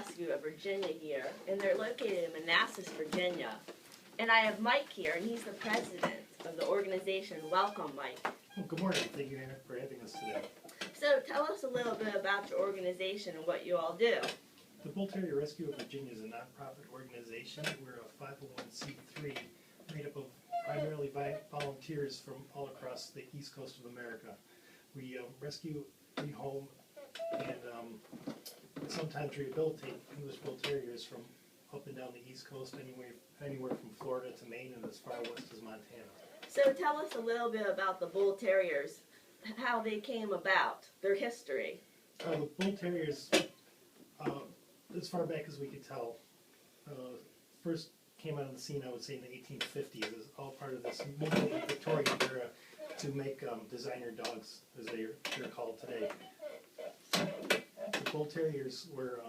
Rescue of Virginia here, and they're located in Manassas, Virginia. And I have Mike here, and he's the president of the organization. Welcome, Mike. Well, good morning. Thank you for having us today. So tell us a little bit about your organization and what you all do. The Bull Terrier Rescue of Virginia is a nonprofit organization. We're a 501c3 made up of primarily volunteers from all across the East Coast of America. We rescue, rehome, and sometimes rehabilitate English Bull Terriers from up and down the East Coast, anywhere from Florida to Maine and as far west as Montana. So tell us a little bit about the Bull Terriers, how they came about, their history. The Bull Terriers, as far back as we could tell, first came out on the scene, I would say, in the 1850s as all part of this movement in the Victorian era to make designer dogs, as they're called today. The Bull Terriers were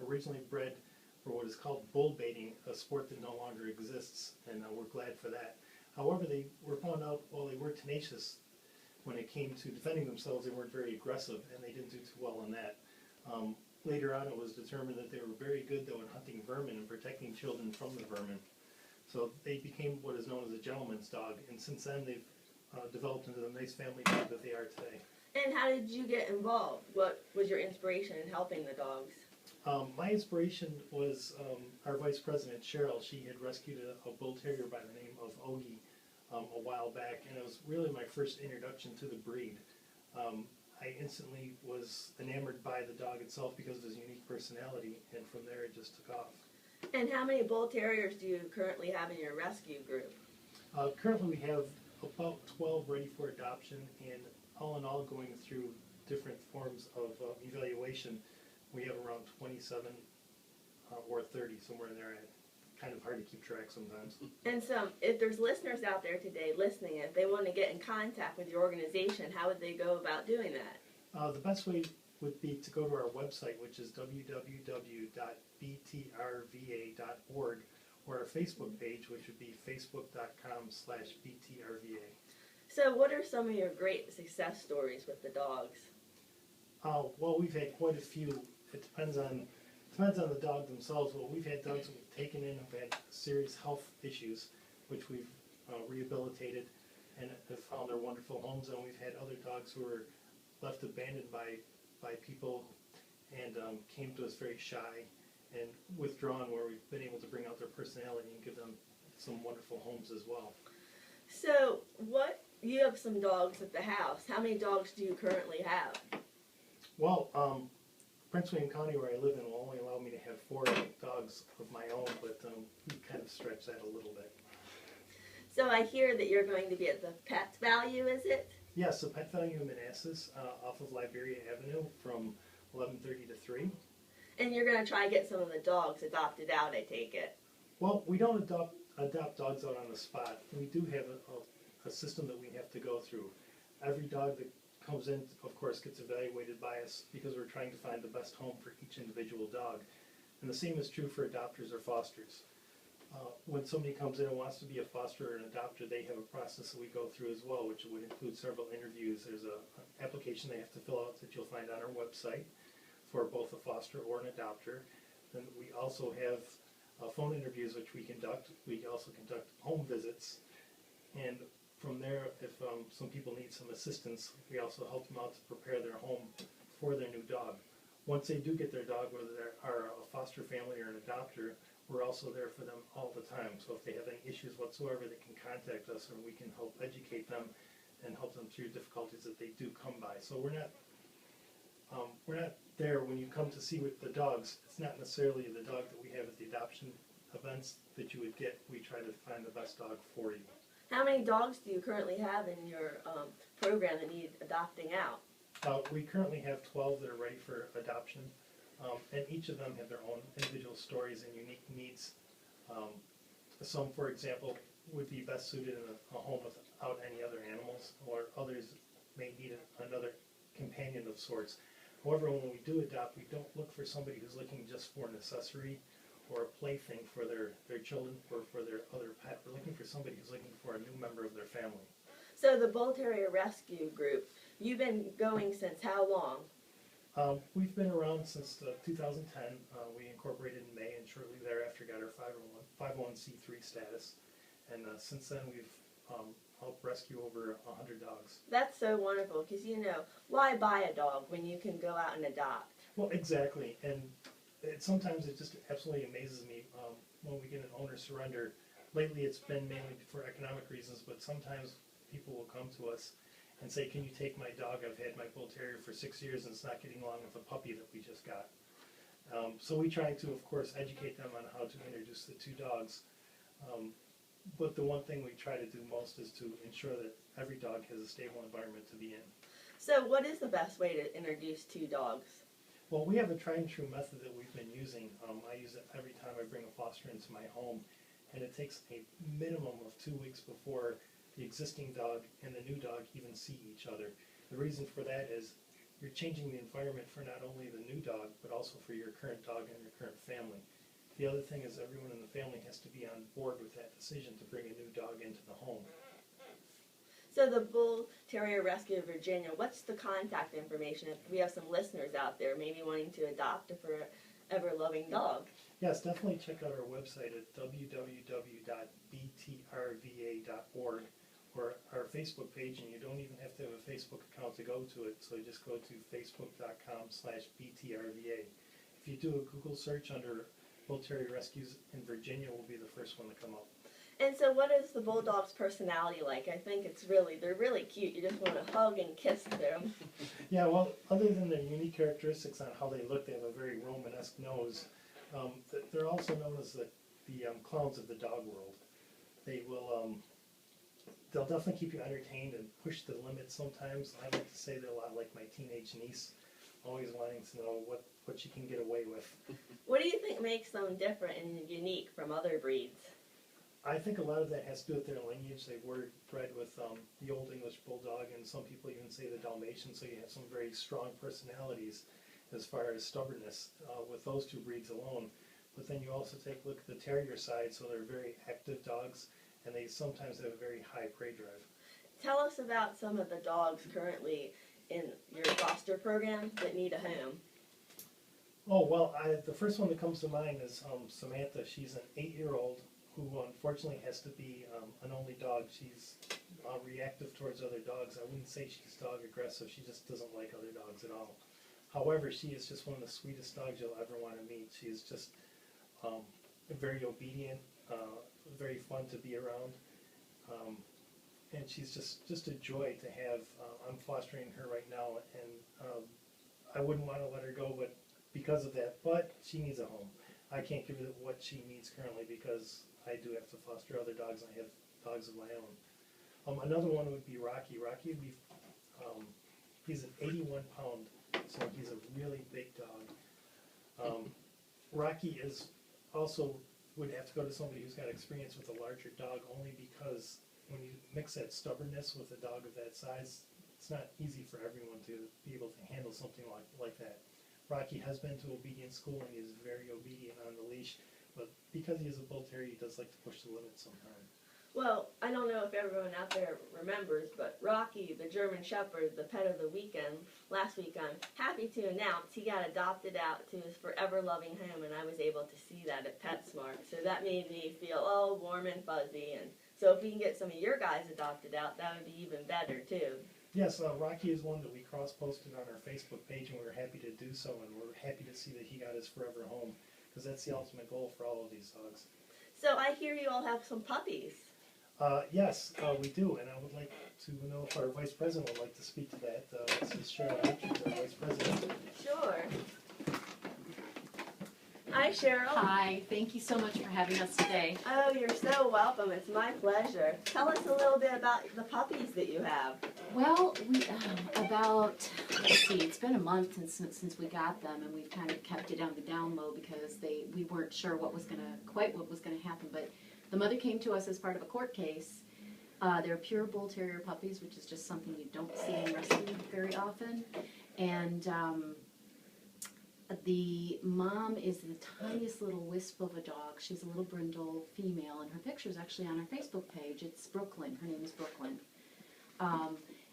originally bred for what is called bull baiting, a sport that no longer exists, and we're glad for that. However, they were found out while they were tenacious when it came to defending themselves, they weren't very aggressive, and they didn't do too well on that. Later on, it was determined that they were very good, though, in hunting vermin and protecting children from the vermin. So they became what is known as a gentleman's dog, and since then they've developed into the nice family dog that they are today. And how did you get involved? What was your inspiration in helping the dogs? My inspiration was our vice president, Cheryl. She had rescued a bull terrier by the name of Ogie a while back, and it was really my first introduction to the breed. I instantly was enamored by the dog itself because of his unique personality, and from there it just took off. And how many Bull Terriers do you currently have in your rescue group? Currently we have about 12 ready for adoption, and all in all, going through different forms of evaluation, we have around 27 or 30, somewhere in there. Kind of hard to keep track sometimes. And so, if there's listeners out there today listening, if they want to get in contact with your organization, how would they go about doing that? The best way would be to go to our website, which is www.btrva.org, or our Facebook page, which would be facebook.com/BTRVA. So what are some of your great success stories with the dogs? Well, we've had quite a few. It depends on the dog themselves. Well, we've had dogs that we've taken in who've had serious health issues, which we've rehabilitated and have found their wonderful homes. And we've had other dogs who were left abandoned by people and came to us very shy and withdrawn, where we've been able to bring out their personality and give them some wonderful homes as well. So you have some dogs at the house. How many dogs do you currently have? Well, Prince William County, where I live in, will only allow me to have 4 dogs of my own, but we kind of stretch that a little bit. So I hear that you're going to be at the Pet Value, is it? Yes, the Pet Value in Manassas, off of Liberia Avenue from 11:30 to 3. And you're going to try to get some of the dogs adopted out, I take it. Well, we don't adopt dogs out on the spot. We do have a system that we have to go through. Every dog that comes in, of course, gets evaluated by us because we're trying to find the best home for each individual dog. And the same is true for adopters or fosters. When somebody comes in and wants to be a foster or an adopter, they have a process that we go through as well, which would include several interviews. There's an application they have to fill out that you'll find on our website for both a foster or an adopter. Then we also have phone interviews, which we conduct. We also conduct home visits. And from there, if some people need some assistance, we also help them out to prepare their home for their new dog. Once they do get their dog, whether they are a foster family or an adopter, we're also there for them all the time. So if they have any issues whatsoever, they can contact us, and we can help educate them and help them through difficulties that they do come by. So we're not there when you come to see with the dogs. It's not necessarily the dog that we have at the adoption events that you would get. We try to find the best dog for you. How many dogs do you currently have in your program that need adopting out? We currently have 12 that are ready for adoption, and each of them have their own individual stories and unique needs. Some, for example, would be best suited in a home without any other animals, or others may need another companion of sorts. However, when we do adopt, we don't look for somebody who's looking just for an accessory or a plaything for their children or for their other pet. We're looking for somebody who's looking for a new member of their family. So the Bull Terrier Rescue Group, you've been going since how long? We've been around since 2010. We incorporated in May and shortly thereafter got our 501c3 status. And since then we've helped rescue over 100 dogs. That's so wonderful because, why buy a dog when you can go out and adopt? Well, exactly. And sometimes it just absolutely amazes me when we get an owner surrender. Lately it's been mainly for economic reasons, but sometimes people will come to us and say, can you take my dog? I've had my bull terrier for 6 years and it's not getting along with a puppy that we just got. So we try to, of course, educate them on how to introduce the two dogs. But the one thing we try to do most is to ensure that every dog has a stable environment to be in. So what is the best way to introduce two dogs? Well, we have a tried and true method that we've been using. I use it every time I bring a foster into my home, and it takes a minimum of 2 weeks before the existing dog and the new dog even see each other. The reason for that is you're changing the environment for not only the new dog, but also for your current dog and your current family. The other thing is everyone in the family has to be on board with that decision to bring a new dog into the home. So the Bull Terrier Rescue of Virginia, what's the contact information if we have some listeners out there maybe wanting to adopt a forever loving dog? Yes, definitely check out our website at www.btrva.org or our Facebook page, and you don't even have to have a Facebook account to go to it, so you just go to facebook.com/BTRVA. If you do a Google search under Bull Terrier Rescues in Virginia, will be the first one to come up. And so what is the Bulldog's personality like? I think they're really cute. You just want to hug and kiss them. Yeah, well, other than their unique characteristics on how they look, they have a very Romanesque nose. They're also known as the clowns of the dog world. They'll definitely keep you entertained and push the limits sometimes. I like to say they're a lot like my teenage niece, always wanting to know what she can get away with. What do you think makes them different and unique from other breeds? I think a lot of that has to do with their lineage. They were bred with the Old English Bulldog, and some people even say the Dalmatian, so you have some very strong personalities as far as stubbornness with those two breeds alone. But then you also take a look at the Terrier side, so they're very active dogs, and they sometimes have a very high prey drive. Tell us about some of the dogs currently in your foster program that need a home. Oh, well, the first one that comes to mind is Samantha. She's an 8-year-old who unfortunately has to be an only dog. She's reactive towards other dogs. I wouldn't say she's dog aggressive. She just doesn't like other dogs at all. However, she is just one of the sweetest dogs you'll ever want to meet. She is just very obedient, very fun to be around, and she's just a joy to have. I'm fostering her right now, and I wouldn't want to let her go, but because of that. But she needs a home. I can't give her what she needs currently because I do have to foster other dogs. I have dogs of my own. Another one would be Rocky. Rocky, he's an 81-pound, so he's a really big dog. Rocky would have to go to somebody who's got experience with a larger dog, only because when you mix that stubbornness with a dog of that size, it's not easy for everyone to be able to handle something like that. Rocky has been to obedience school and he is very obedient on the leash, but because he is a Bull Terrier, he does like to push the limits sometimes. Well, I don't know if everyone out there remembers, but Rocky, the German Shepherd, the pet of the weekend, last week I'm happy to announce he got adopted out to his forever loving home, and I was able to see that at PetSmart. So that made me feel all warm and fuzzy, and so if we can get some of your guys adopted out, that would be even better too. Yes, Rocky is one that we cross-posted on our Facebook page, and we were happy to do so, and we're happy to see that he got his forever home, because that's the ultimate goal for all of these dogs. So I hear you all have some puppies. Yes, we do, and I would like to know if our Vice President would like to speak to that. This is Cheryl Richards, our Vice President. Sure. Hi, Cheryl. Hi, thank you so much for having us today. Oh, you're so welcome. It's my pleasure. Tell us a little bit about the puppies that you have. Well, let's see, it's been a month since we got them, and we've kind of kept it on the down low because we weren't sure what was gonna happen. But the mother came to us as part of a court case. They're pure Bull Terrier puppies, which is just something you don't see in rescue very often. And the mom is the tiniest little wisp of a dog. She's a little brindle female, and her picture is actually on our Facebook page. It's Brooklyn. Her name is Brooklyn.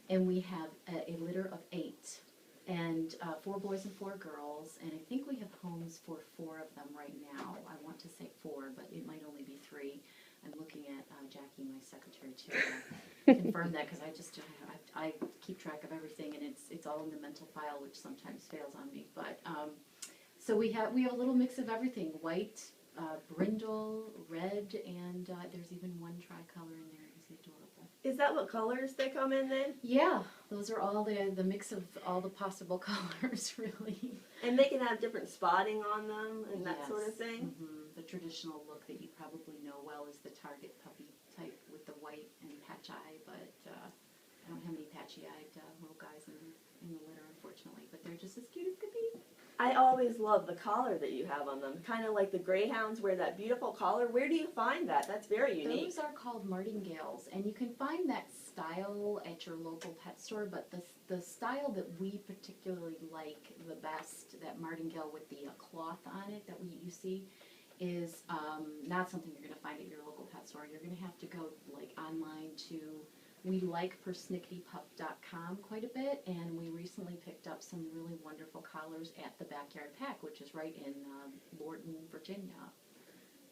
And we have a litter of 8. and 4 boys and 4 girls, and I think we have homes for 4 of them right now. I want to say 4, but it might only be 3. I'm looking at Jackie, my secretary, to confirm that, because I keep track of everything, and it's all in the mental file, which sometimes fails on me. But so we have a little mix of everything: white, brindle, red, and there's even one tricolor in there. He's adorable. Is that what colors they come in then? Yeah, those are all the mix of all the possible colors, really. And they can have different spotting on them and that Yes. sort of thing? The traditional look that you probably know well is the Target puppy type with the white and patch eye, but I don't have any patchy-eyed little guys in the litter, unfortunately, but they're just as cute as could be. I always love the collar that you have on them. Kind of like the greyhounds wear that beautiful collar. Where do you find that? That's very unique. Those are called martingales, and you can find that style at your local pet store, but the style that we particularly like the best, that martingale with the cloth on it that you see, is not something you're going to find at your local pet store. You're going to have to go like online to welikepersnickitypup.com quite a bit, and we recently picked up some really wonderful collars at the Backyard Pack, which is right in Lorton, Virginia.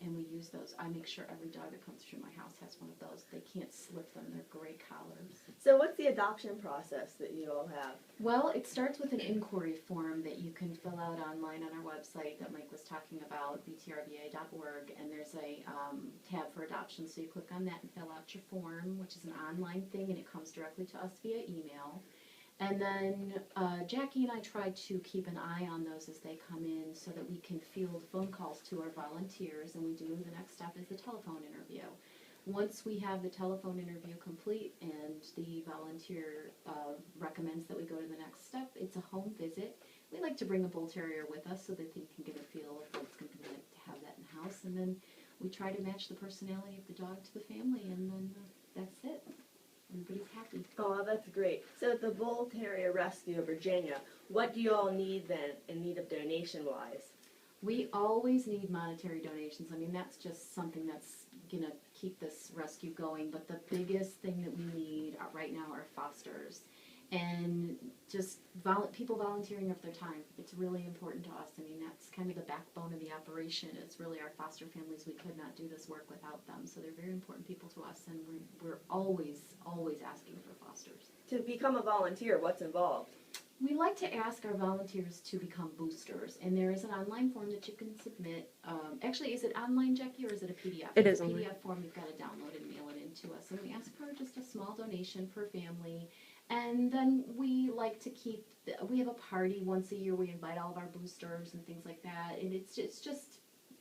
And we use those. I make sure every dog that comes through my house has one of those. They can't slip them. They're great collars. So what's the adoption process that you all have? Well, it starts with an inquiry form that you can fill out online on our website that Mike was talking about, BTRVA.org, and there's a tab for adoption. So you click on that and fill out your form, which is an online thing, and it comes directly to us via email. And then Jackie and I try to keep an eye on those as they come in so that we can field phone calls to our volunteers, and we do. The next step is the telephone interview. Once we have the telephone interview complete and the volunteer recommends that we go to the next step, it's a home visit. We like to bring a bull terrier with us so that they can get a feel of what it's going to be like to have that in the house, and then we try to match the personality of the dog to the family, and then that's it. Everybody's happy. Oh, that's great. So at the Bull Terrier Rescue of Virginia, what do you all need then in need of donation-wise? We always need monetary donations. I mean, that's just something that's going to keep this rescue going. But the biggest thing that we need right now are fosters. And just people volunteering of their time. It's really important to us. I mean, that's kind of the backbone of the operation. It's really our foster families. We could not do this work without them. So they're very important people to us, and we're always asking for fosters. To become a volunteer, what's involved? We like to ask our volunteers to become boosters, and there is an online form that you can submit. Actually, is it online, Jackie, or is it a PDF? It It's is a online. PDF form. You've got to download and mail it in to us, and we ask for just a small donation per family. And then we like to we have a party once a year. We invite all of our boosters and things like that, and it's just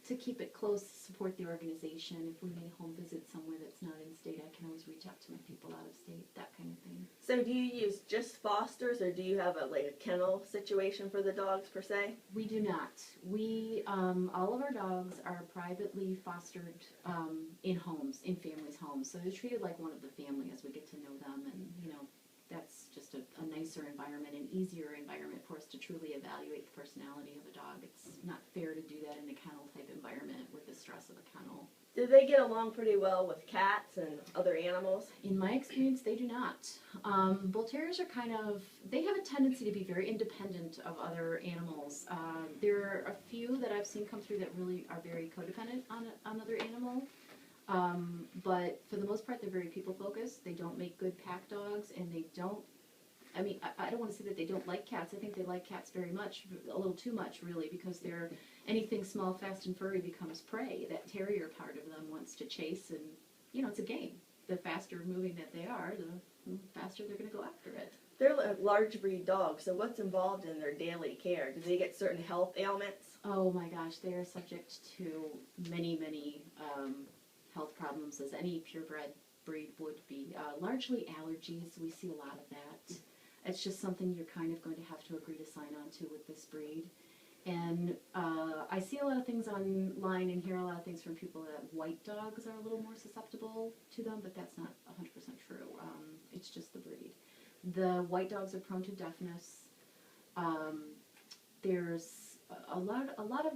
to keep it close, support the organization. If we need a home visit somewhere that's not in state, I can always reach out to my people out of state, that kind of thing. So do you use just fosters, or do you have a kennel situation for the dogs per se? We do not. We all of our dogs are privately fostered in homes, in families' homes. So they're treated like one of the family as we get to know them, and that's just a nicer environment, an easier environment for us to truly evaluate the personality of a dog. It's not fair to do that in a kennel type environment with the stress of a kennel. Do they get along pretty well with cats and other animals? In my experience, they do not. Bull terriers are they have a tendency to be very independent of other animals. There are a few that I've seen come through that really are very codependent on another animal. But for the most part, they're very people-focused. They don't make good pack dogs, and they don't, I don't want to say that they don't like cats. I think they like cats very much, a little too much, really, because anything small, fast, and furry becomes prey. That terrier part of them wants to chase, and, it's a game. The faster moving that they are, the faster they're going to go after it. They're a large breed dogs, so what's involved in their daily care? Do they get certain health ailments? Oh my gosh, they are subject to many, many health problems, as any purebred breed would be. Largely allergies, we see a lot of that. It's just something you're kind of going to have to agree to sign on to with this breed. And I see a lot of things online and hear a lot of things from people that white dogs are a little more susceptible to them, but that's not 100% true. It's just the breed. The white dogs are prone to deafness. There's a lot of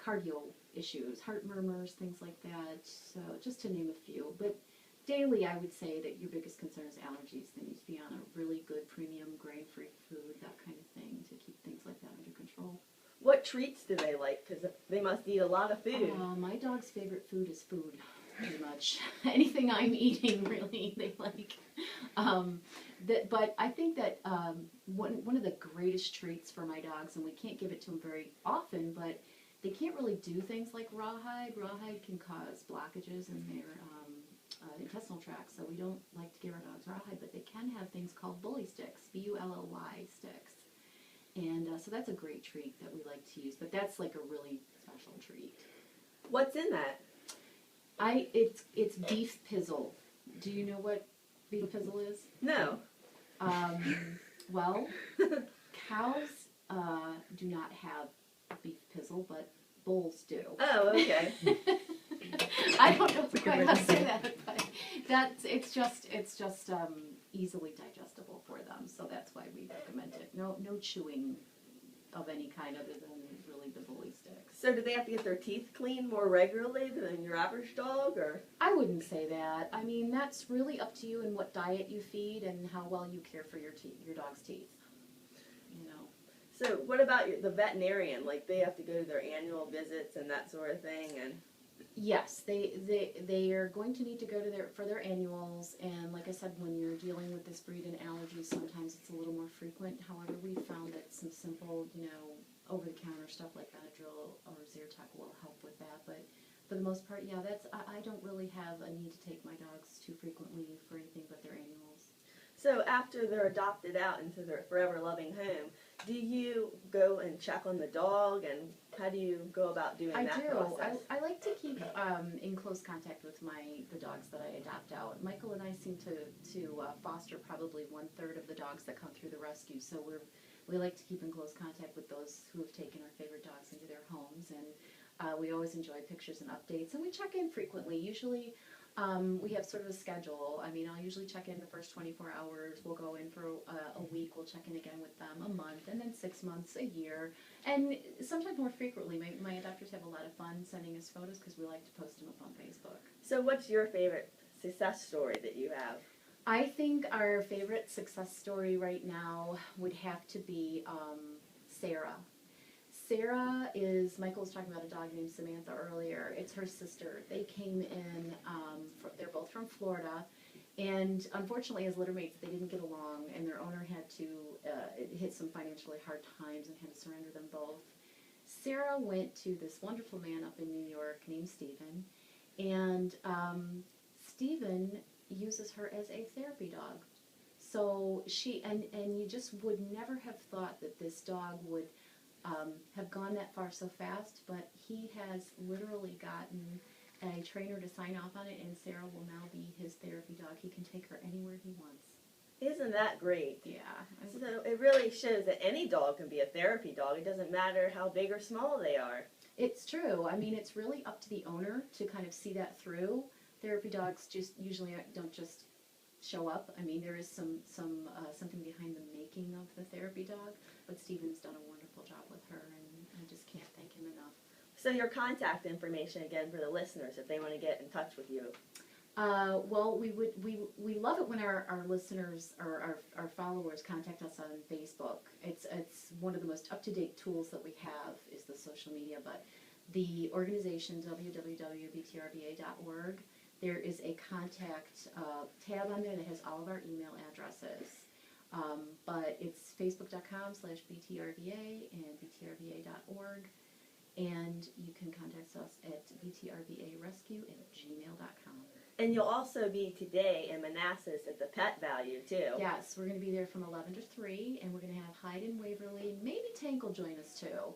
cardio issues, heart murmurs, things like that, so just to name a few. But daily, I would say that your biggest concern is allergies. They need to be on a really good premium grain-free food, that kind of thing, to keep things like that under control. What treats do they like? Because they must eat a lot of food. My dog's favorite food is food, pretty much. Anything I'm eating, really, they like. But I think that one of the greatest treats for my dogs, and we can't give it to them very often, but they can't really do things like rawhide. Rawhide can cause blockages in their intestinal tract, so we don't like to give our dogs rawhide, but they can have things called bully sticks, B-U-L-L-Y sticks. And so that's a great treat that we like to use, but that's like a really special treat. What's in that? It's beef pizzle. Do you know what beef pizzle is? No. Well, cows do not have beef pizzle, but bulls do. Oh, okay. I don't know quite how to say that, but it's just easily digestible for them, so that's why we recommend it. No chewing of any kind other than really the bully sticks. So do they have to get their teeth cleaned more regularly than your average dog, or? I wouldn't say that. I mean, that's really up to you and what diet you feed and how well you care for your dog's teeth. You know. So what about the veterinarian? Like they have to go to their annual visits and that sort of thing, and. Yes, they are going to need to go to their annuals, and like I said, when you're dealing with this breed and allergies, sometimes it's a little more frequent. However, we found that some simple, over-the-counter stuff like Benadryl or Zyrtec will help with that. But for the most part, yeah, I don't really have a need to take my dogs too frequently for anything but their annuals. So after they're adopted out into their forever loving home, do you go and check on the dog, and how do you go about doing that process? I like to keep in close contact with the dogs that I adopt out. Michael and I seem to foster probably 1/3 of the dogs that come through the rescue, so we like to keep in close contact with those who have taken our favorite dogs into their homes, and we always enjoy pictures and updates, and we check in frequently. Usually we have sort of a schedule. I mean, I'll usually check in the first 24 hours. We'll go in for a week. We'll check in again with them a month, and then 6 months, a year, and sometimes more frequently. My adopters have a lot of fun sending us photos because we like to post them up on Facebook. So what's your favorite success story that you have? I think our favorite success story right now would have to be Sarah. Sarah is, Michael was talking about a dog named Samantha earlier. It's her sister. They came in, they're both from Florida, and unfortunately as littermates they didn't get along, and their owner had to hit some financially hard times and had to surrender them both. Sarah went to this wonderful man up in New York named Stephen, and Stephen uses her as a therapy dog. So and you just would never have thought that this dog would have gone that far so fast, but he has literally gotten a trainer to sign off on it, and Sarah will now be his therapy dog. He can take her anywhere he wants. Isn't that great? Yeah. So it really shows that any dog can be a therapy dog. It doesn't matter how big or small they are. It's true. I mean, it's really up to the owner to kind of see that through. Therapy dogs just usually don't just show up. I mean, there is something behind the making of the therapy dog, but Stephen's done a wonderful job with her, and I just can't thank him enough. So your contact information again for the listeners if they want to get in touch with you. Well, we love it when our listeners or our followers contact us on Facebook. It's one of the most up-to-date tools that we have is the social media, but the organization www.btrva.org, there is a contact tab on there that has all of our email addresses. But it's facebook.com/BTRVA and BTRVA.org. And you can contact us at btrvarescue@gmail.com. And you'll also be today in Manassas at the Pet Value, too. Yes, we're going to be there from 11 to 3, and we're going to have Hyde and Waverly. Maybe Tank will join us, too.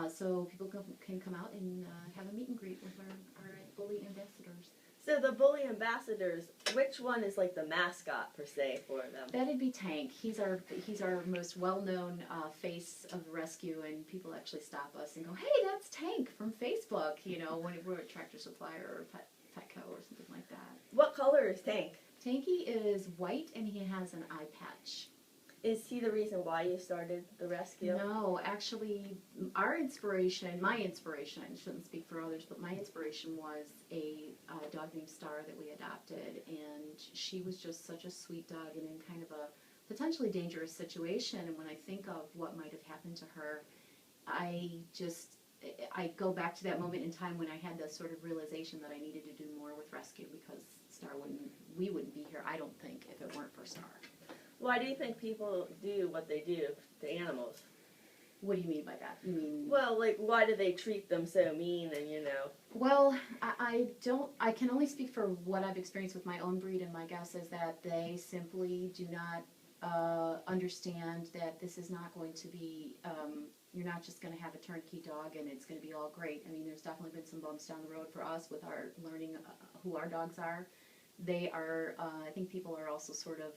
So people can come out and have a meet and greet with our bully ambassadors. So the bully ambassadors, which one is like the mascot, per se, for them? That'd be Tank. He's our most well-known face of the rescue, and people actually stop us and go, "Hey, that's Tank from Facebook," when we're at Tractor Supply or Petco or something like that. What color is Tank? Tanky is white, and he has an eye patch. Is he the reason why you started the rescue? No, actually, my inspiration, I shouldn't speak for others, but my inspiration was a dog named Star that we adopted, and she was just such a sweet dog and in kind of a potentially dangerous situation, and when I think of what might have happened to her, I go back to that moment in time when I had this sort of realization that I needed to do more with rescue because we wouldn't be here, I don't think, if it weren't for Star. Why do you think people do what they do to animals? What do you mean by that? You mean? Well, like, why do they treat them so mean and, Well, I can only speak for what I've experienced with my own breed, and my guess is that they simply do not understand that this is not going to be, you're not just going to have a turnkey dog and it's going to be all great. I mean, there's definitely been some bumps down the road for us with our learning who our dogs are. They are, I think people are also sort of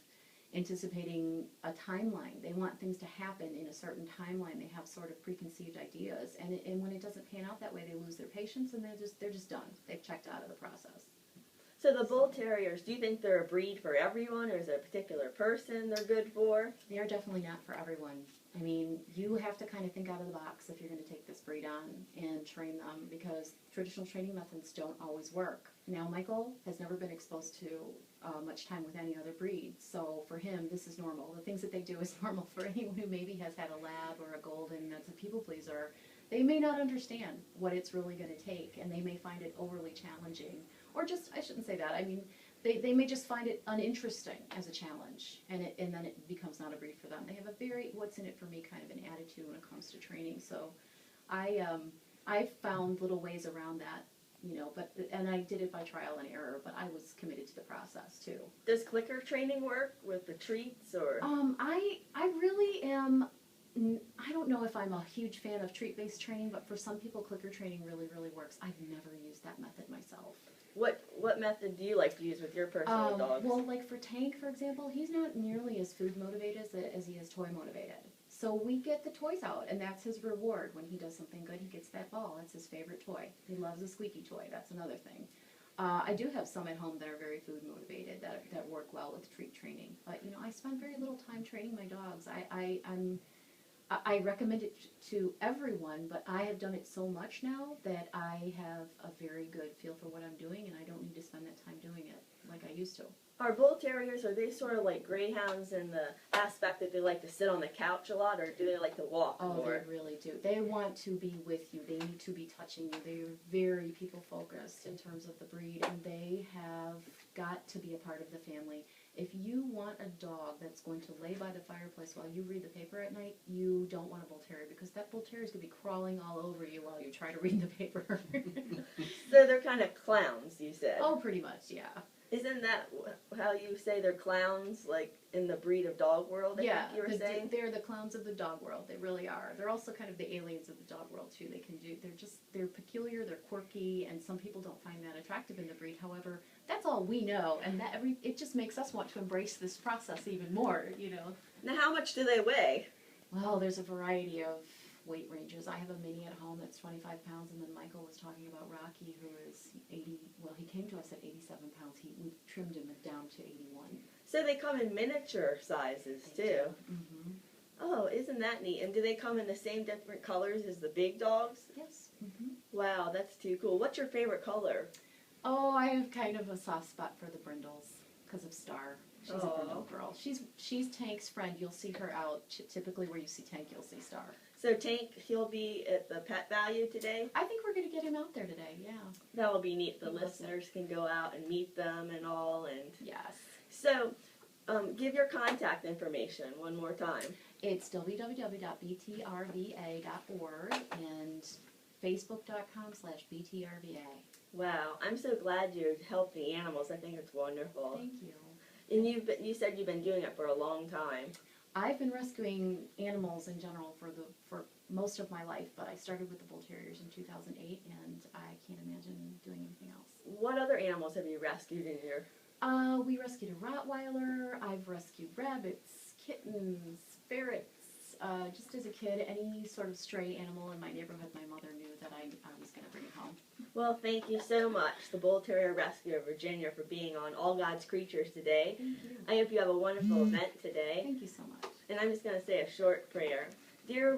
anticipating a timeline. They want things to happen in a certain timeline. They have sort of preconceived ideas, and when it doesn't pan out that way, they lose their patience and they're just done. They've checked out of the process. So the Bull Terriers, do you think they're a breed for everyone, or is there a particular person they're good for? They are definitely not for everyone. I mean, you have to kind of think out of the box if you're going to take this breed on and train them, because traditional training methods don't always work. Now, Michael has never been exposed to much time with any other breed, so for him, this is normal. The things that they do is normal for anyone who maybe has had a lab or a golden that's a people pleaser. They may not understand what it's really going to take, and they may find it overly challenging. Or just, I shouldn't say that, I mean, they may just find it uninteresting as a challenge, and then it becomes not a breed for them. They have a very, what's in it for me kind of an attitude when it comes to training. So I found little ways around that, and I did it by trial and error, but I was committed to the process too. Does clicker training work with the treats, or? I really am, I don't know if I'm a huge fan of treat-based training, but for some people clicker training really, really works. I've never used that method myself. What method do you like to use with your personal dogs? Well, like for Tank, for example, he's not nearly as food motivated as he is toy motivated. So we get the toys out, and that's his reward. When he does something good, he gets that ball. That's his favorite toy. He loves a squeaky toy. That's another thing. I do have some at home that are very food motivated that work well with treat training. But I spend very little time training my dogs. I recommend it to everyone, but I have done it so much now that I have a very good feel for what I'm doing, and I don't need to spend that time doing it like I used to. Are Bull Terriers, are they sort of like greyhounds in the aspect that they like to sit on the couch a lot, or do they like to walk more? Oh, they really do. They want to be with you. They need to be touching you. They're very people-focused in terms of the breed, and they have got to be a part of the family. If you want a dog that's going to lay by the fireplace while you read the paper at night, you don't want a Bull Terrier, because that Bull Terrier is going to be crawling all over you while you try to read the paper. So they're kind of clowns, you said? Oh, pretty much, yeah. Isn't that how you say they're clowns, like in the breed of dog world, I think you were saying? They're the clowns of the dog world. They really are. They're also kind of the aliens of the dog world, too. They're peculiar, they're quirky, and some people don't find that attractive in the breed. However, that's all we know, and it just makes us want to embrace this process even more, Now, how much do they weigh? Well, there's a variety of weight ranges. I have a mini at home that's 25 pounds, and then Michael was talking about Rocky, who is 80, well, he came to us at 87 pounds. We trimmed him down to 81. So they come in miniature sizes, too. Mm-hmm. Oh, isn't that neat? And do they come in the same different colors as the big dogs? Yes. Mm-hmm. Wow, that's too cool. What's your favorite color? Oh, I have kind of a soft spot for the brindles because of Star. She's a brindle girl. She's Tank's friend. You'll see her out. Typically where you see Tank, you'll see Star. So Tank, he'll be at the Pet Value today? I think we're going to get him out there today, yeah. That'll be neat. The listeners can go out and meet them and all. And yes. So, give your contact information one more time. It's www.btrva.org and facebook.com/BTRVA. Wow, I'm so glad you helped the animals. I think it's wonderful. Thank you. And you said you've been doing it for a long time. I've been rescuing animals in general for most of my life, but I started with the Bull Terriers in 2008, and I can't imagine doing anything else. What other animals have you rescued in your? We rescued a Rottweiler. I've rescued rabbits, kittens, ferrets. Just as a kid, any sort of stray animal in my neighborhood, my mother knew that I was going to bring home. Well, thank you so much, the Bull Terrier Rescue of Virginia, for being on All God's Creatures today. Thank you. I hope you have a wonderful event today. Thank you so much. And I'm just going to say a short prayer. Dear